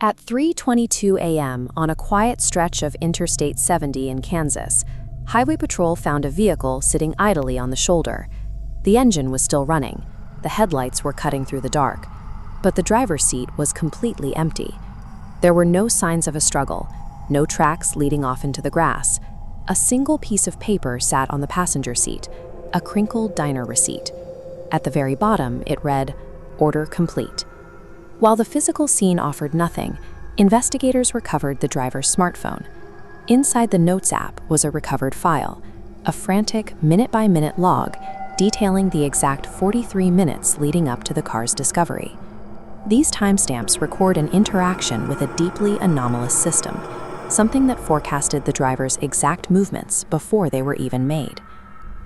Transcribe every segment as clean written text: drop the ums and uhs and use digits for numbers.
At 3:22 a.m. on a quiet stretch of Interstate 70 in Kansas, Highway Patrol found a vehicle sitting idly on the shoulder. The engine was still running. The headlights were cutting through the dark, but the driver's seat was completely empty. There were no signs of a struggle, no tracks leading off into the grass. A single piece of paper sat on the passenger seat, a crinkled diner receipt. At the very bottom, it read, "Order complete." While the physical scene offered nothing, investigators recovered the driver's smartphone. Inside the Notes app was a recovered file, a frantic minute-by-minute log detailing the exact 43 minutes leading up to the car's discovery. These timestamps record an interaction with a deeply anomalous system, something that forecasted the driver's exact movements before they were even made.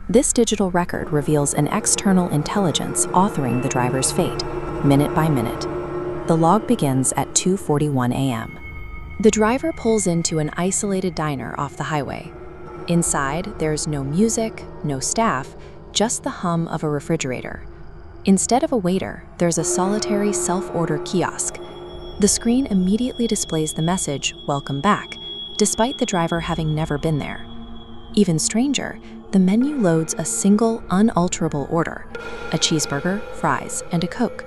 This digital record reveals an external intelligence authoring the driver's fate, minute by minute. The log begins at 2:41 a.m. The driver pulls into an isolated diner off the highway. Inside, there's no music, no staff, just the hum of a refrigerator. Instead of a waiter, there's a solitary self-order kiosk. The screen immediately displays the message, "Welcome back," despite the driver having never been there. Even stranger, the menu loads a single, unalterable order: a cheeseburger, fries, and a Coke.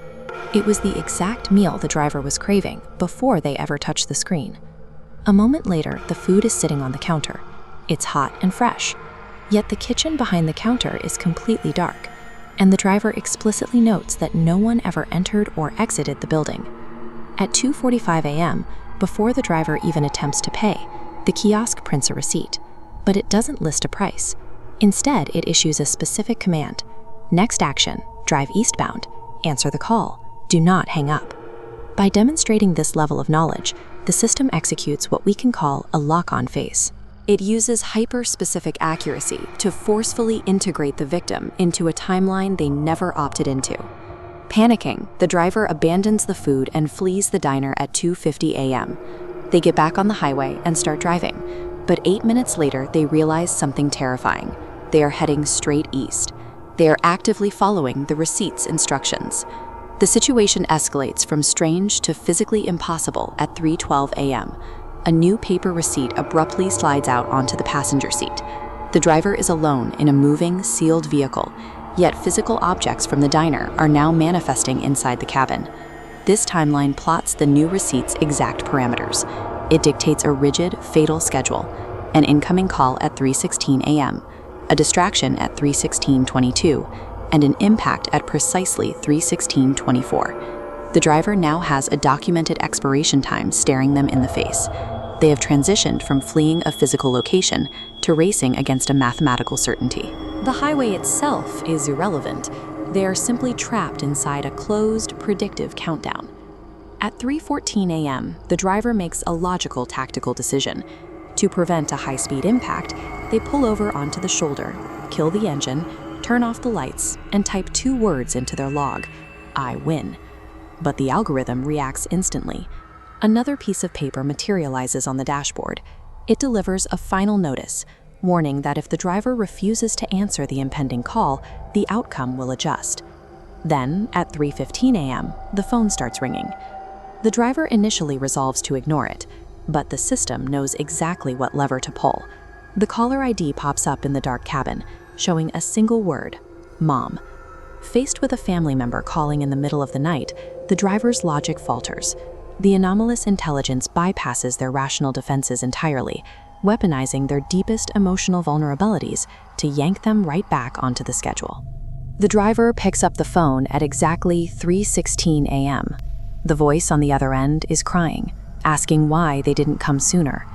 It was the exact meal the driver was craving before they ever touched the screen. A moment later, the food is sitting on the counter. It's hot and fresh. Yet the kitchen behind the counter is completely dark, and the driver explicitly notes that no one ever entered or exited the building. At 2:45 a.m., before the driver even attempts to pay, the kiosk prints a receipt, but it doesn't list a price. Instead, it issues a specific command: next action, drive eastbound, answer the call, do not hang up. By demonstrating this level of knowledge, the system executes what we can call a lock-on phase. It uses hyper-specific accuracy to forcefully integrate the victim into a timeline they never opted into. Panicking, the driver abandons the food and flees the diner at 2:50 a.m. They get back on the highway and start driving, but 8 minutes later they realize something terrifying. They are heading straight east. They are actively following the receipt's instructions. The situation escalates from strange to physically impossible at 3:12 a.m. A new paper receipt abruptly slides out onto the passenger seat. The driver is alone in a moving, sealed vehicle, yet physical objects from the diner are now manifesting inside the cabin. This timeline plots the new receipt's exact parameters. It dictates a rigid, fatal schedule: an incoming call at 3:16 a.m., a distraction at 3:16:22, and an impact at precisely 3:16:24. The driver now has a documented expiration time staring them in the face. They have transitioned from fleeing a physical location to racing against a mathematical certainty. The highway itself is irrelevant. They are simply trapped inside a closed, predictive countdown. At 3:14 a.m., the driver makes a logical tactical decision. To prevent a high-speed impact, they pull over onto the shoulder, kill the engine, turn off the lights, and type 2 words into their log: "I win." But the algorithm reacts instantly. Another piece of paper materializes on the dashboard. It delivers a final notice, warning that if the driver refuses to answer the impending call, the outcome will adjust. Then, at 3:15 a.m., the phone starts ringing. The driver initially resolves to ignore it, but the system knows exactly what lever to pull. The caller ID pops up in the dark cabin, showing a single word: Mom. Faced with a family member calling in the middle of the night, the driver's logic falters. The anomalous intelligence bypasses their rational defenses entirely, weaponizing their deepest emotional vulnerabilities to yank them right back onto the schedule. The driver picks up the phone at exactly 3:16 a.m. The voice on the other end is crying, asking why they didn't come sooner.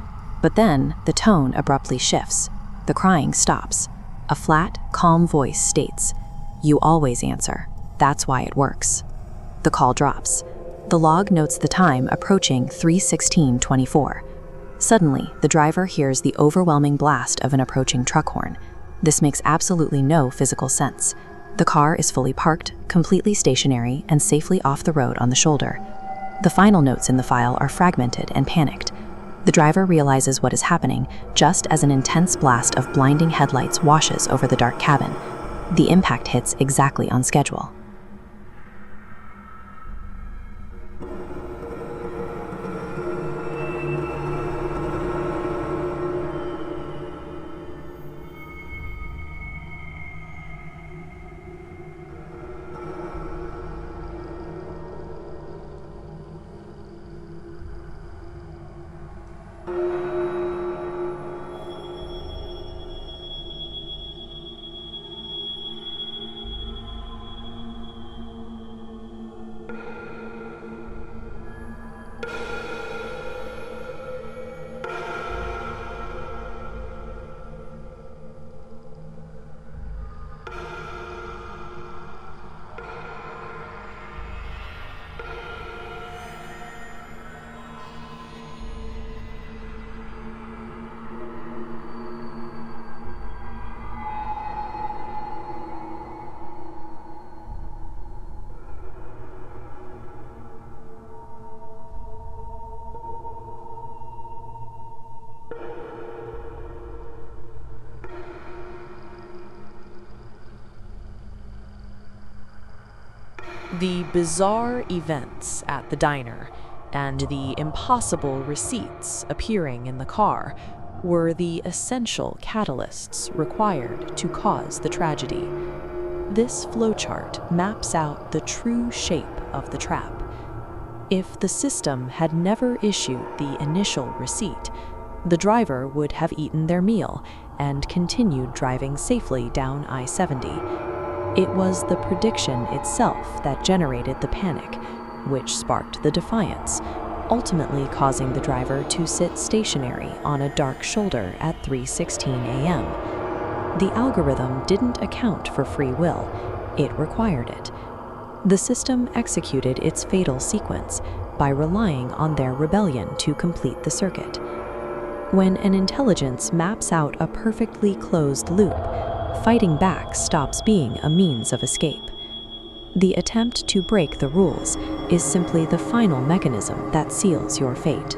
But then, the tone abruptly shifts. The crying stops. A flat, calm voice states, "You always answer. That's why it works." The call drops. The log notes the time approaching 3:16:24. Suddenly, the driver hears the overwhelming blast of an approaching truck horn. This makes absolutely no physical sense. The car is fully parked, completely stationary, and safely off the road on the shoulder. The final notes in the file are fragmented and panicked. The driver realizes what is happening just as an intense blast of blinding headlights washes over the dark cabin. The impact hits exactly on schedule. The bizarre events at the diner and the impossible receipts appearing in the car were the essential catalysts required to cause the tragedy. This flowchart maps out the true shape of the trap. If the system had never issued the initial receipt, the driver would have eaten their meal and continued driving safely down I-70. It was the prediction itself that generated the panic, which sparked the defiance, ultimately causing the driver to sit stationary on a dark shoulder at 3:16 a.m. The algorithm didn't account for free will, it required it. The system executed its fatal sequence by relying on their rebellion to complete the circuit. When an intelligence maps out a perfectly closed loop, fighting back stops being a means of escape. The attempt to break the rules is simply the final mechanism that seals your fate.